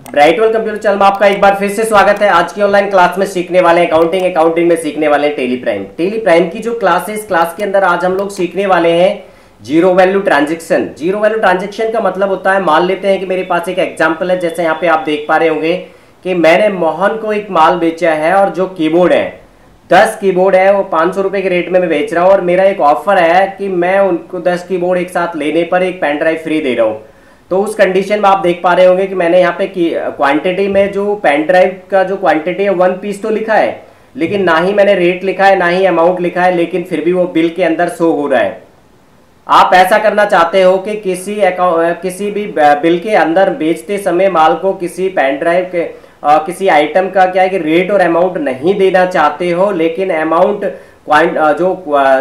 ब्राइटवेल computer channel में आपका एक बार फिर से स्वागत है। आज की ऑनलाइन क्लास में सीखने वाले अकाउंटिंग में सीखने वाले हैं टेली प्राइम की जो क्लास है। इस क्लास के अंदर आज हम लोग सीखने वाले हैं zero value transaction. Zero value transaction का मतलब होता है, मान लेते हैं कि मेरे पास एक एग्जाम्पल है, जैसे यहाँ पे आप देख पा रहे होंगे कि मैंने मोहन को एक माल बेचा है और जो कीबोर्ड है 10 कीबोर्ड है वो 500 रुपए के रेट में मैं बेच रहा हूँ और मेरा एक ऑफर है कि मैं उनको 10 कीबोर्ड एक साथ लेने पर एक पेन ड्राइव फ्री दे रहा हूँ। तो उस कंडीशन में आप देख पा रहे होंगे कि मैंने यहाँ पे क्वांटिटी में जो पेन ड्राइव का जो क्वांटिटी है 1 पीस तो लिखा है, लेकिन ना ही मैंने रेट लिखा है ना ही अमाउंट लिखा है, लेकिन फिर भी वो बिल के अंदर शो हो रहा है। आप ऐसा करना चाहते हो कि किसी भी बिल के अंदर बेचते समय माल को किसी पेन ड्राइव के किसी आइटम का क्या है कि रेट और अमाउंट नहीं देना चाहते हो, लेकिन अमाउंट जो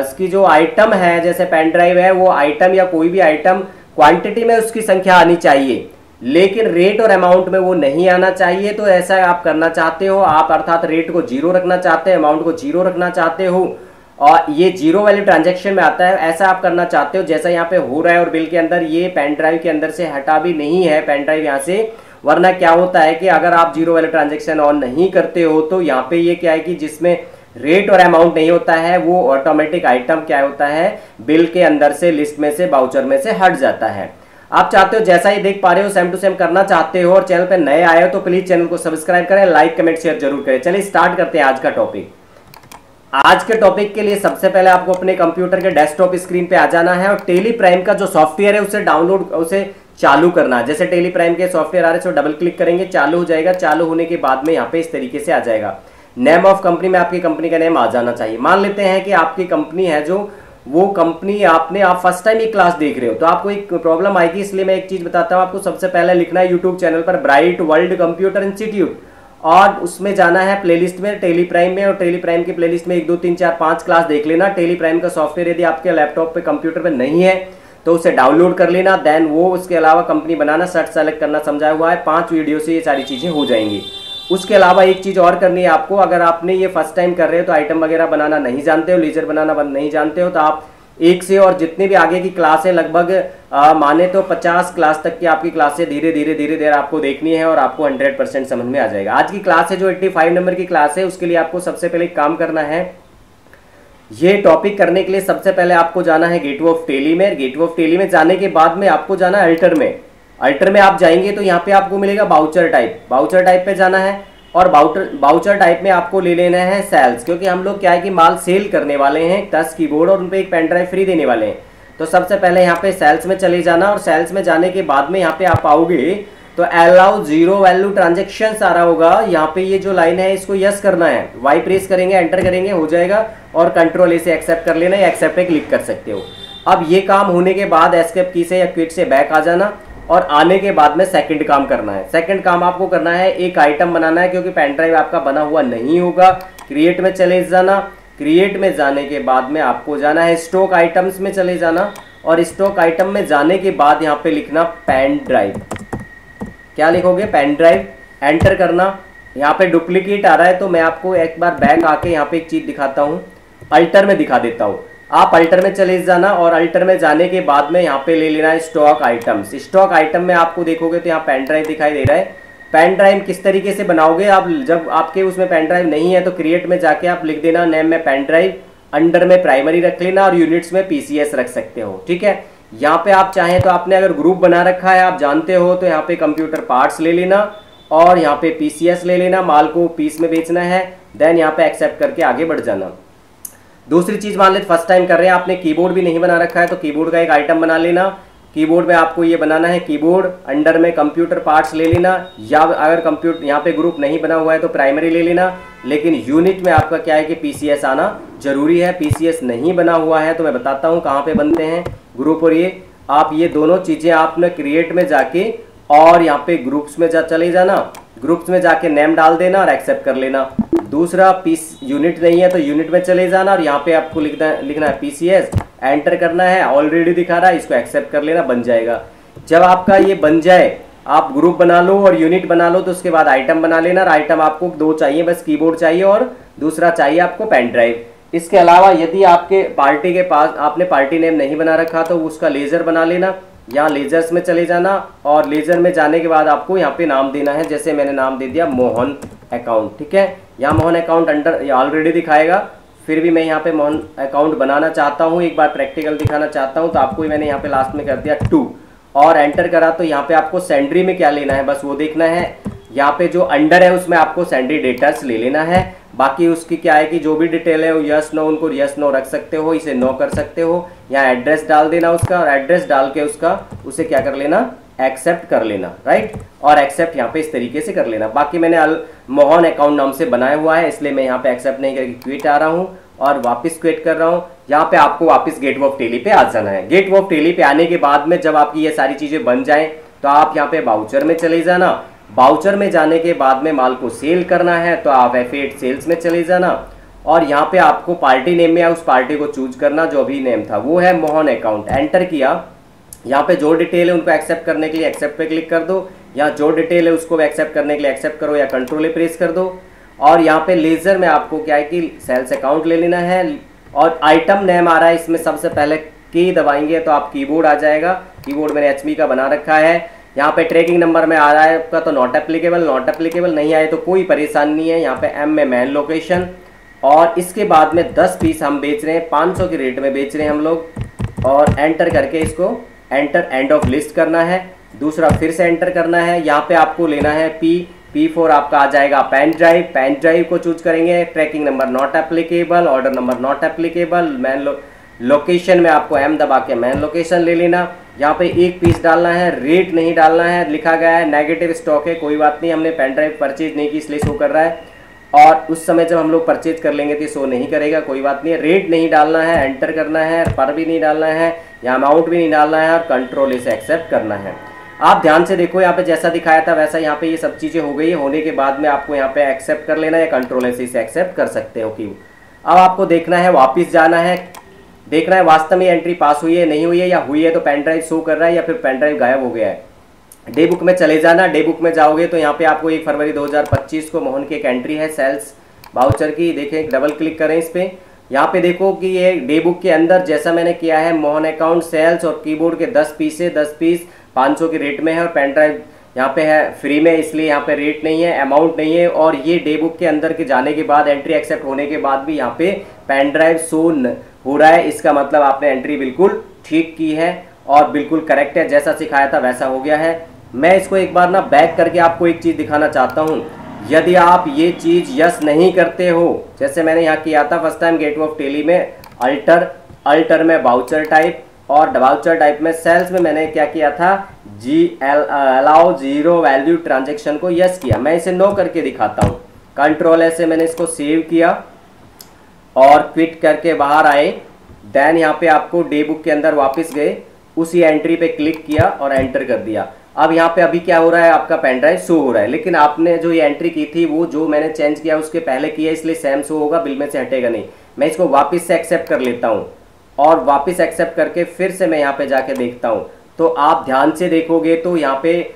इसकी जो आइटम है जैसे पेन ड्राइव है वो आइटम या कोई भी आइटम क्वांटिटी में उसकी संख्या आनी चाहिए, लेकिन रेट और अमाउंट में वो नहीं आना चाहिए। तो ऐसा आप करना चाहते हो आप, अर्थात रेट को जीरो रखना चाहते हो, अमाउंट को जीरो रखना चाहते हो और ये जीरो वैल्यू ट्रांजैक्शन में आता है। ऐसा आप करना चाहते हो जैसा यहाँ पे हो रहा है और बिल के अंदर ये पेन ड्राइव के अंदर से हटा भी नहीं है पेन ड्राइव यहाँ से, वरना क्या होता है कि अगर आप जीरो वैल्यू ट्रांजैक्शन ऑन नहीं करते हो तो यहाँ पे ये क्या है कि जिसमें रेट और अमाउंट नहीं होता है वो ऑटोमेटिक आइटम क्या होता है बिल के अंदर से, लिस्ट में से, बाउचर में से हट जाता है। आप चाहते हो जैसा ही देख पा रहे हो सेम टू सेम करना चाहते हो और चैनल पे नए आए हो तो प्लीज चैनल को सब्सक्राइब करें, लाइक कमेंट शेयर जरूर करें। चलिए स्टार्ट करते हैं आज का टॉपिक। आज के टॉपिक के लिए सबसे पहले आपको अपने कंप्यूटर के डेस्कटॉप स्क्रीन पे आ जाना है और टेली प्राइम का जो सॉफ्टवेयर है उसे डाउनलोड, उसे चालू करना है। जैसे टेली प्राइम के सॉफ्टवेयर आ रहे हैं तो डबल क्लिक करेंगे, चालू हो जाएगा। चालू होने के बाद में यहाँ पे इस तरीके से आ जाएगा। नेम ऑफ कंपनी में आपकी कंपनी का नेम आ जाना चाहिए। मान लेते हैं कि आपकी कंपनी है जो वो कंपनी आप फर्स्ट टाइम ये क्लास देख रहे हो तो आपको एक प्रॉब्लम आएगी, इसलिए मैं एक चीज बताता हूँ आपको। सबसे पहले लिखना है यूट्यूब चैनल पर ब्राइट वर्ल्ड कंप्यूटर इंस्टीट्यूट और उसमें जाना है प्लेलिस्ट में टेली प्राइम में, और टेली प्राइम की प्लेलिस्ट में 1 2 3 4 5 क्लास देख लेना। टेली प्राइम का सॉफ्टवेयर यदि आपके लैपटॉप पे कंप्यूटर पे नहीं है तो उसे डाउनलोड कर लेना। देन वो उसके अलावा कंपनी बनाना, सर्च सेलेक्ट करना समझाया हुआ है। 5 वीडियो से ये सारी चीजें हो जाएंगी। उसके अलावा एक चीज और करनी है आपको, अगर आपने ये फर्स्ट टाइम कर रहे हो तो आइटम वगैरह बनाना नहीं जानते हो, लीजर बनाना नहीं जानते हो, तो आप एक से और जितने भी आगे की क्लास है लगभग माने तो 50 क्लास तक की आपकी क्लासें धीरे धीरे आपको देखनी है और आपको 100% समझ में आ जाएगा। आज की क्लास है जो 85 नंबर की क्लास है, उसके लिए आपको सबसे पहले एक काम करना है। ये टॉपिक करने के लिए सबसे पहले आपको जाना है गेटवे ऑफ टेली में। गेटवे ऑफ टेली में जाने के बाद में आपको जाना है अल्टर में। अल्टर में आप जाएंगे तो यहाँ पे आपको मिलेगा बाउचर टाइप। बाउचर टाइप पे जाना है और बाउचर टाइप में आपको ले लेना है सेल्स, क्योंकि हम लोग क्या है कि माल सेल करने वाले हैं 10 कीबोर्ड और उन पे एक पेन ड्राइव फ्री देने वाले हैं। तो सबसे पहले यहाँ पे सेल्स में चले जाना और सेल्स में जाने के बाद में यहाँ पे आप आओगे तो अलाउ जीरो वैल्यू ट्रांजेक्शन आ रहा होगा। यहाँ पे ये जो लाइन है इसको यस करना है, वाई प्रेस करेंगे, एंटर करेंगे, हो जाएगा और कंट्रोल ए से एक्सेप्ट कर लेना या एक्सेप्ट पे क्लिक कर सकते हो। अब ये काम होने के बाद एस्केप की से या क्विट से बैक आ जाना और आने के बाद में सेकंड काम करना है। सेकंड काम आपको करना है, एक आइटम बनाना है, क्योंकि पेन ड्राइव आपका बना हुआ नहीं होगा। क्रिएट में चले जाना। क्रिएट में जाने के बाद में आपको जाना है स्टॉक आइटम्स में चले जाना और स्टॉक आइटम में जाने के बाद यहाँ पे लिखना पेन ड्राइव। क्या लिखोगे? Pen drive. एंटर करना। यहाँ पे डुप्लीकेट आ रहा है तो मैं आपको एक बार बैक आके यहाँ पे एक चीज दिखाता हूँ, अल्टर में दिखा देता हूँ। आप अल्टर में चले जाना और अल्टर में जाने के बाद में यहाँ पे ले लेना है स्टॉक आइटम्स। स्टॉक आइटम में आपको देखोगे तो यहाँ पेन ड्राइव दिखाई दे रहा है। पेन ड्राइव किस तरीके से बनाओगे आप, जब आपके उसमें पेन ड्राइव नहीं है तो क्रिएट में जाके आप लिख देना नेम में पेन ड्राइव, अंडर में प्राइमरी रख लेना और यूनिट्स में पीसीएस रख सकते हो। ठीक है, यहाँ पे आप चाहें तो आपने अगर ग्रुप बना रखा है आप जानते हो तो यहाँ पे कंप्यूटर पार्ट्स ले लेना और यहाँ पे पीसीएस ले लेना, माल को पीस में बेचना है। देन यहाँ पे एक्सेप्ट करके आगे बढ़ जाना। दूसरी चीज मान लेते फर्स्ट टाइम कर रहे हैं, आपने कीबोर्ड भी नहीं बना रखा है तो कीबोर्ड का एक आइटम बना लेना। कीबोर्ड में आपको ये बनाना है कीबोर्ड, अंडर में कंप्यूटर पार्ट्स ले लेना, या अगर कंप्यूटर यहाँ पे ग्रुप नहीं बना हुआ है तो प्राइमरी ले लेना, लेकिन यूनिट में आपका क्या है कि पीसीएस आना जरूरी है। पीसीएस नहीं बना हुआ है तो मैं बताता हूँ कहाँ पे बनते हैं ग्रुप और ये। आप ये दोनों चीजें आपने क्रिएट में जाके और यहाँ पे ग्रुप्स में चले जाना, ग्रुप्स में जाके नेम डाल देना और एक्सेप्ट कर लेना। दूसरा पीस यूनिट नहीं है तो यूनिट में चले जाना और यहाँ पे आपको लिखना है पीसीएस, एंटर करना है। ऑलरेडी दिखा रहा है, इसको एक्सेप्ट कर लेना, बन जाएगा। जब आपका ये बन जाए, आप ग्रुप बना लो और यूनिट बना लो तो उसके बाद आइटम बना लेना। और आइटम आपको 2 चाहिए, बस कीबोर्ड चाहिए और दूसरा चाहिए आपको पेन ड्राइव। इसके अलावा यदि आपके पार्टी के पास आपने पार्टी नेम नहीं बना रखा तो उसका लेजर बना लेना। यहाँ लेजर्स में चले जाना और लेजर में जाने के बाद आपको यहाँ पे नाम देना है, जैसे मैंने नाम दे दिया मोहन अकाउंट। ठीक है, यहाँ मोहन अकाउंट अंडर ऑलरेडी दिखाएगा, फिर भी मैं यहाँ पे मोहन अकाउंट बनाना चाहता हूँ, एक बार प्रैक्टिकल दिखाना चाहता हूँ, तो आपको मैंने यहाँ पे लास्ट में कर दिया 2 और एंटर करा। तो यहाँ पे आपको सेंड्री में क्या लेना है बस वो देखना है। यहाँ पे जो अंडर है उसमें आपको सेंड्री डेटर्स ले लेना है, बाकी उसकी क्या है कि जो भी डिटेल है वो यस नो, उनको यस नो रख सकते हो, इसे नो कर सकते हो। यहाँ एड्रेस डाल देना उसका, और एड्रेस डाल के उसे क्या कर लेना, एक्सेप्ट कर लेना, राइट। और एक्सेप्ट यहाँ पे इस तरीके से कर लेना। बाकी मैंने मोहन अकाउंट नाम से बनाया हुआ है, इसलिए मैं यहाँ पे एक्सेप्ट नहीं करके क्विट आ रहा हूँ और वापस क्विट कर रहा हूँ। यहाँ पे आपको वापस गेटवे ऑफ टेली पे आ जाना है। गेटवे ऑफ टेली पे आने के बाद में जब आपकी ये सारी चीजें बन जाए तो आप यहाँ पे बाउचर में चले जाना। बाउचर में जाने के बाद में माल को सेल करना है तो आप F8 सेल्स में चले जाना और यहाँ पे आपको पार्टी नेम में उस पार्टी को चूज करना, जो भी नेम था वो है मोहन अकाउंट। एंटर किया, यहाँ पे जो डिटेल है उनको एक्सेप्ट करने के लिए एक्सेप्ट पे क्लिक कर दो, यहाँ जो डिटेल है उसको एक्सेप्ट करने के लिए एक्सेप्ट करो या कंट्रोल ए प्रेस कर दो। और यहाँ पे लेजर में आपको क्या है कि सेल्स अकाउंट ले लेना है और आइटम नेम आ रहा है इसमें, सबसे पहले की दबाएंगे तो आप कीबोर्ड आ जाएगा। कीबोर्ड मैंने HP का बना रखा है। यहाँ पे ट्रैकिंग नंबर में आ रहा है आपका तो नॉट एप्लीकेबल नहीं आए तो कोई परेशानी नहीं है। यहाँ पे M में मैन लोकेशन और इसके बाद में 10 पीस हम बेच रहे हैं, 500 के रेट में बेच रहे हैं हम लोग। और एंटर करके इसको एंटर एंड ऑफ लिस्ट करना है। दूसरा फिर से एंटर करना है। यहाँ पे आपको लेना है P4 आपका आ जाएगा पेन ड्राइव को चूज करेंगे। Tracking number not applicable, order number not applicable, man location में आपको M दबा के मैन लोकेशन ले लेना। यहाँ पे 1 पीस डालना है, रेट नहीं डालना है, लिखा गया है नेगेटिव स्टॉक है, कोई बात नहीं, हमने पेन ड्राइव परचेज नहीं की इसलिए शो कर रहा है और उस समय जब हम लोग परचेज कर लेंगे तो शो नहीं करेगा, कोई बात नहीं है। रेट नहीं डालना है, एंटर करना है, पर भी नहीं डालना है, यहाँ अमाउंट भी नहीं डालना है और कंट्रोल इसे एक्सेप्ट करना है। आप ध्यान से देखो, यहाँ पे जैसा दिखाया था वैसा यहाँ पे ये सब चीजें हो गई। होने के बाद में आपको यहाँ पे एक्सेप्ट कर लेना है, कंट्रोल से इसे एक्सेप्ट कर सकते हो। कि अब आपको देखना है, वापिस जाना है, देखना है वास्तव में एंट्री पास हुई है नहीं हुई है, या हुई है तो पेन ड्राइव शो कर रहा है या फिर पेन ड्राइव गायब हो गया है। डे बुक में चले जाना। डे बुक में जाओगे तो यहाँ पे आपको 1 फरवरी 2025 को मोहन की एक एंट्री है सेल्स वाउचर की। देखें, डबल क्लिक करें इस पे, यहाँ पे देखो कि ये डे बुक के अंदर जैसा मैंने किया है मोहन अकाउंट सेल्स और कीबोर्ड के 10 पीस है, 10 पीस 500 के रेट में है और पेन ड्राइव यहाँ पे है फ्री में, इसलिए यहाँ पे रेट नहीं है, अमाउंट नहीं है। और ये डे बुक के अंदर के जाने के बाद एंट्री एक्सेप्ट होने के बाद भी यहाँ पे पेन ड्राइव शो हो रहा है, इसका मतलब आपने एंट्री बिल्कुल ठीक की है और बिल्कुल करेक्ट है, जैसा सिखाया था वैसा हो गया है। मैं इसको एक बार ना बैक करके आपको एक चीज दिखाना चाहता हूँ। यदि आप ये चीज यस नहीं करते हो, जैसे मैंने यहाँ किया था first time gateway of tally में, अल्टर में बाउचर टाइप और बाउचर टाइप में सेल्स में मैंने क्या किया था, अलाउ जीरो वैल्यू ट्रांजेक्शन को यस किया। मैं इसे नो करके दिखाता हूँ। कंट्रोल ऐसे मैंने इसको सेव किया और क्विट करके बाहर आए। देन यहाँ पे आपको डे बुक के अंदर वापस गए, उसी एंट्री पे क्लिक किया और एंटर कर दिया। अब यहाँ पे अभी क्या हो रहा है, आपका पेन ड्राइव शो हो रहा है, लेकिन आपने जो ये एंट्री की थी वो जो मैंने चेंज किया उसके पहले किया, इसलिए सेम शो होगा, बिल में से हटेगा नहीं। मैं इसको वापस से एक्सेप्ट कर लेता हूँ और वापस एक्सेप्ट करके फिर से मैं यहाँ पे जाके देखता हूँ। तो आप ध्यान से देखोगे तो यहाँ पे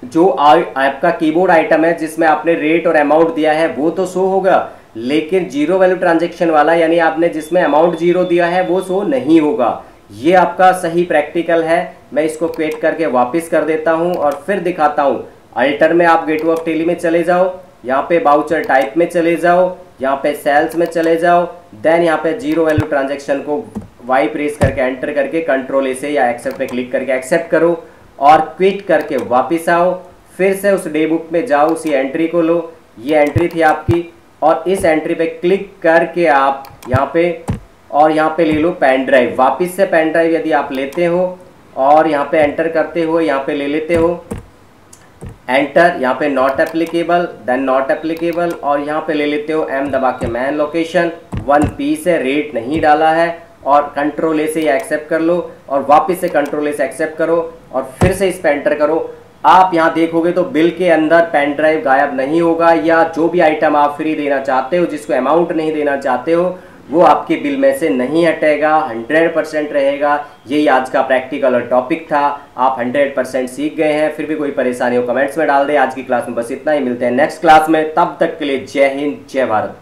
जो आपका कीबोर्ड आइटम है जिसमें आपने रेट और अमाउंट दिया है वो तो शो होगा, लेकिन जीरो वैल्यू ट्रांजेक्शन वाला यानी आपने जिसमें अमाउंट जीरो दिया है वो शो नहीं होगा। ये आपका सही प्रैक्टिकल है। मैं इसको क्विट करके वापस कर देता हूं और फिर दिखाता हूं। अल्टर में आप गेटवे ऑफ टेली में चले जाओ, यहाँ पे बाउचर टाइप में चले जाओ, यहाँ पे सेल्स में चले जाओ, देन यहाँ पे जीरो वैल्यू ट्रांजेक्शन को वाई प्रेस करके एंटर करके कंट्रोल ए से या एक्सेप्ट पे क्लिक करके एक्सेप्ट करो और क्विट करके वापस आओ। फिर से उस डे बुक में जाओ, उसी एंट्री को लो, ये एंट्री थी आपकी, और इस एंट्री पे क्लिक करके आप यहाँ पे ले लो पेन ड्राइव। वापस से पेन ड्राइव यदि आप लेते हो और यहाँ पे एंटर करते हो, यहाँ पे ले लेते हो एंटर, यहाँ पे not applicable, then not applicable और यहाँ पे ले लेते हो M दबा के मैन लोकेशन, 1 पीस है, रेट नहीं डाला है और कंट्रोल ए से ये एक्सेप्ट कर लो और वापस से कंट्रोल ए से एक्सेप्ट करो और फिर से इस पे एंटर करो। आप यहाँ देखोगे तो बिल के अंदर पेन ड्राइव गायब नहीं होगा, या जो भी आइटम आप फ्री देना चाहते हो जिसको अमाउंट नहीं देना चाहते हो वो आपके बिल में से नहीं हटेगा, 100% रहेगा। यही आज का प्रैक्टिकल और टॉपिक था। आप 100% सीख गए हैं। फिर भी कोई परेशानी हो कमेंट्स में डाल दे। आज की क्लास में बस इतना ही, मिलते हैं नेक्स्ट क्लास में, तब तक के लिए जय हिंद जय भारत।